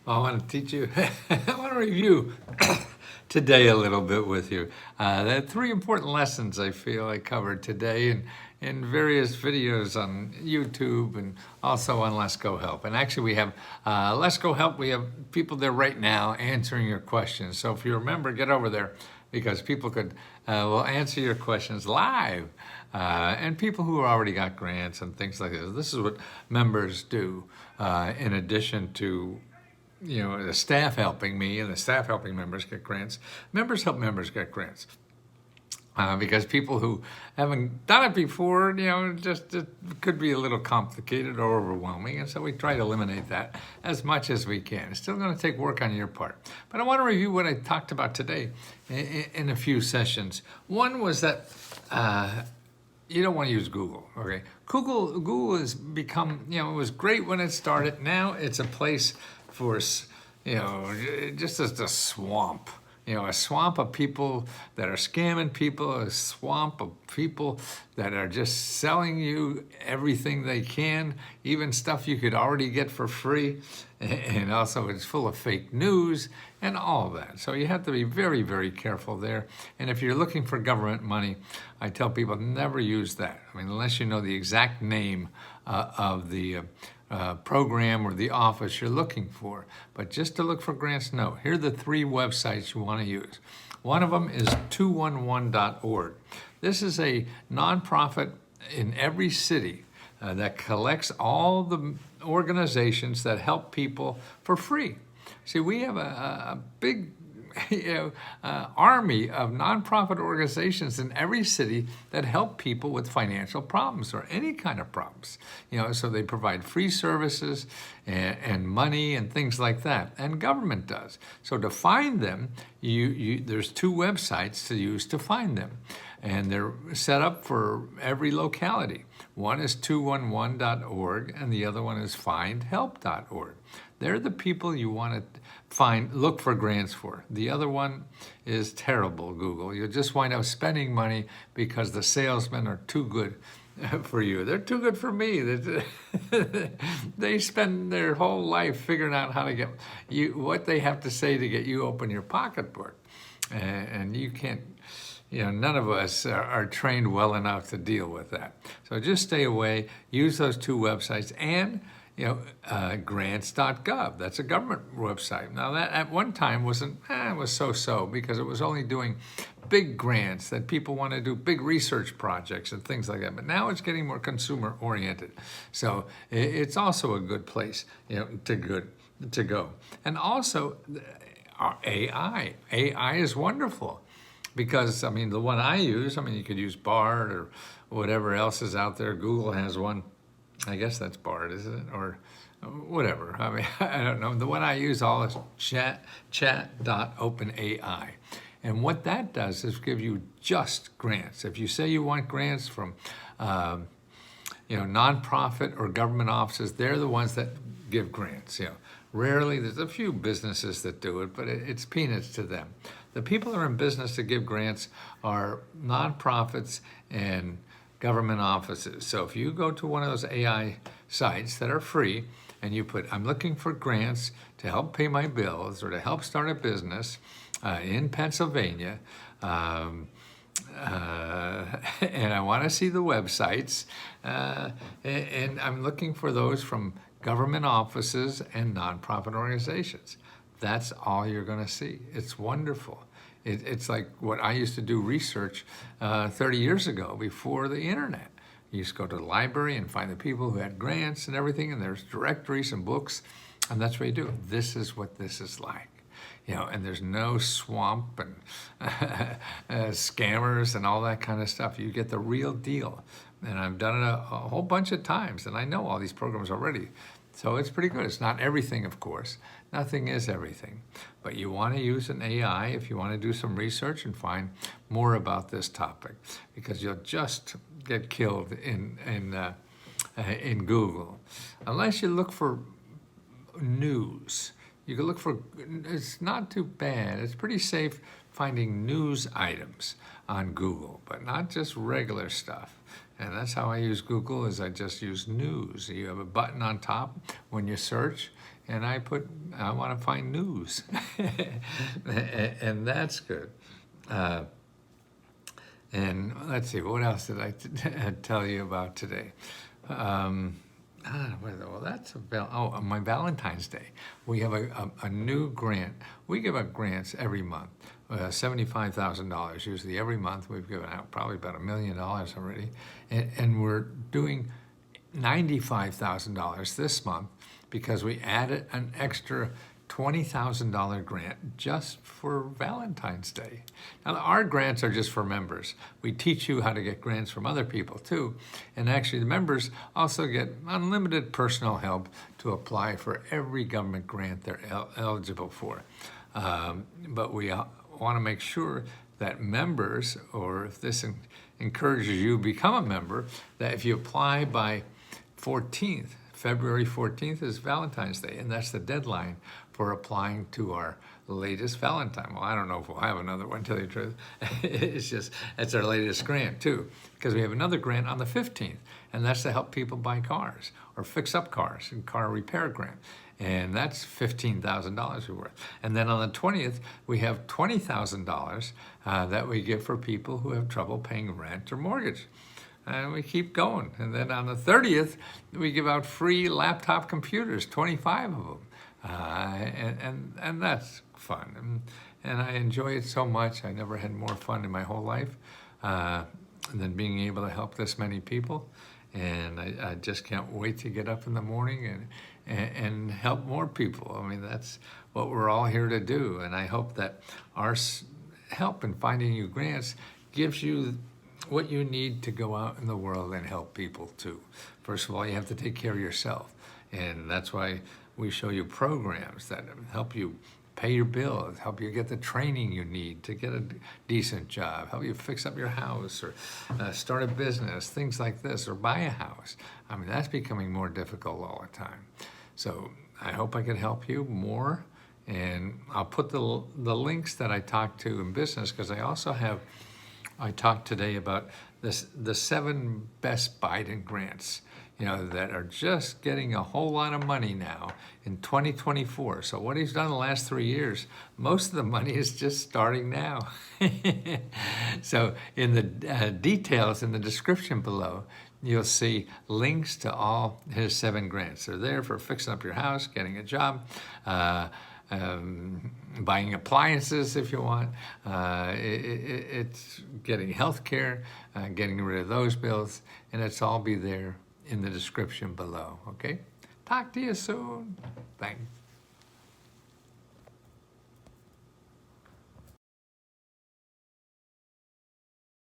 I want to teach you, I want to review today a little bit with you. There are three important lessons I feel I covered today in various videos on YouTube and also on Let's Go Help. And actually we have Let's Go Help, we have people there right now answering your questions. So if you remember, get over there because people will answer your questions live. And people who already got grants and things like this. This is what members do in addition to the staff helping me and the staff helping members get grants. Members help members get grants. Because people who haven't done it before, just it could be a little complicated or overwhelming. And so we try to eliminate that as much as we can. It's still going to take work on your part. But I want to review what I talked about today in a few sessions. One was that you don't want to use Google, okay? Google has become, it was great when it started. Now it's a place for, just as a swamp. A swamp of people that are scamming people, a swamp of people that are just selling you everything they can, even stuff you could already get for free. And also it's full of fake news and all of that. So you have to be very, very careful there. And if you're looking for government money, I tell people never use that. I mean, unless you know the exact name of the program or the office you're looking for. But just to look for grants, no. Here are the three websites you want to use. One of them is 211.org. This is a nonprofit in every city that collects all the organizations that help people for free. See, we have a big army of nonprofit organizations in every city that help people with financial problems or any kind of problems. So they provide free services and money and things like that, and government does. So to find them, there's two websites to use to find them, and they're set up for every locality. One is 211.org, and the other one is findhelp.org. They're the people you want to look for grants for. The other one is terrible, Google. You'll just wind up spending money because the salesmen are too good for you. They're too good for me. They spend their whole life figuring out how to get you, what they have to say to get you open your pocketbook. And you can't, none of us are trained well enough to deal with that. So just stay away, use those two websites, and grants.gov. That's a government website. Now that at one time it was so-so because it was only doing big grants that people want to do big research projects and things like that. But now it's getting more consumer oriented. So it's also a good place, to go. And also AI. AI is wonderful. Because, the one I use, you could use Bard or whatever else is out there. Google has one. I guess that's Bard, isn't it? Or whatever. I don't know. The one I use all is chat.openai. And what that does is give you just grants. If you say you want grants from, nonprofit or government offices, they're the ones that give grants. Rarely, there's a few businesses that do it, but it's peanuts to them. The people that are in business to give grants are nonprofits and government offices. So if you go to one of those AI sites that are free and you put, I'm looking for grants to help pay my bills or to help start a business in Pennsylvania, and I want to see the websites, and I'm looking for those from government offices and nonprofit organizations. That's all you're going to see. It's wonderful. It's like what I used to do research 30 years ago before the internet. You used to go to the library and find the people who had grants and everything, and there's directories and books, and that's what you do. This is what this is like. And there's no swamp and scammers and all that kind of stuff. You get the real deal. And I've done it a whole bunch of times, and I know all these programs already. So it's pretty good. It's not everything, of course. Nothing is everything. But you want to use an AI if you want to do some research and find more about this topic, because you'll just get killed in Google. Unless you look for news. You can look for, it's not too bad. It's pretty safe finding news items on Google, but not just regular stuff. And that's how I use Google, is I just use news. You have a button on top when you search, and I want to find news, and that's good. And let's see, what else did I tell you about today? Well, that's my Valentine's Day. We have a new grant. We give out grants every month, $75,000 usually every month. We've given out probably about $1 million already, and we're doing $95,000 this month because we added an extra $20,000 grant just for Valentine's Day. Now, our grants are just for members. We teach you how to get grants from other people too. And actually, the members also get unlimited personal help to apply for every government grant they're eligible for. But we want to make sure that members, or if this encourages you to become a member, that if you apply by February 14th is Valentine's Day, and that's the deadline for applying to our latest Valentine. Well, I don't know if we'll have another one, to tell you the truth. It's our latest grant too, because we have another grant on the 15th, and that's to help people buy cars or fix up cars, and car repair grant. And that's $15,000 worth. And then on the 20th, we have $20,000 that we give for people who have trouble paying rent or mortgage. And we keep going. And then on the 30th, we give out free laptop computers, 25 of them. And that's fun. And I enjoy it so much. I never had more fun in my whole life than being able to help this many people. And I just can't wait to get up in the morning and help more people. I mean, that's what we're all here to do. And I hope that our help in finding you grants gives you what you need to go out in the world and help people too. First of all, you have to take care of yourself. And that's why we show you programs that help you pay your bills, help you get the training you need to get a decent job, help you fix up your house or start a business, things like this, or buy a house. I mean, that's becoming more difficult all the time. So I hope I can help you more. And I'll put the links that I talked to in business, because I talked today about the 7 best Biden grants, that are just getting a whole lot of money now in 2024. So what he's done the last 3 years, most of the money is just starting now. So in the details in the description below, you'll see links to all his 7 grants. They're there for fixing up your house, getting a job, buying appliances if you want. It's getting health care, getting rid of those bills, and it's all be there in the description below, okay? Talk to you soon. Thanks.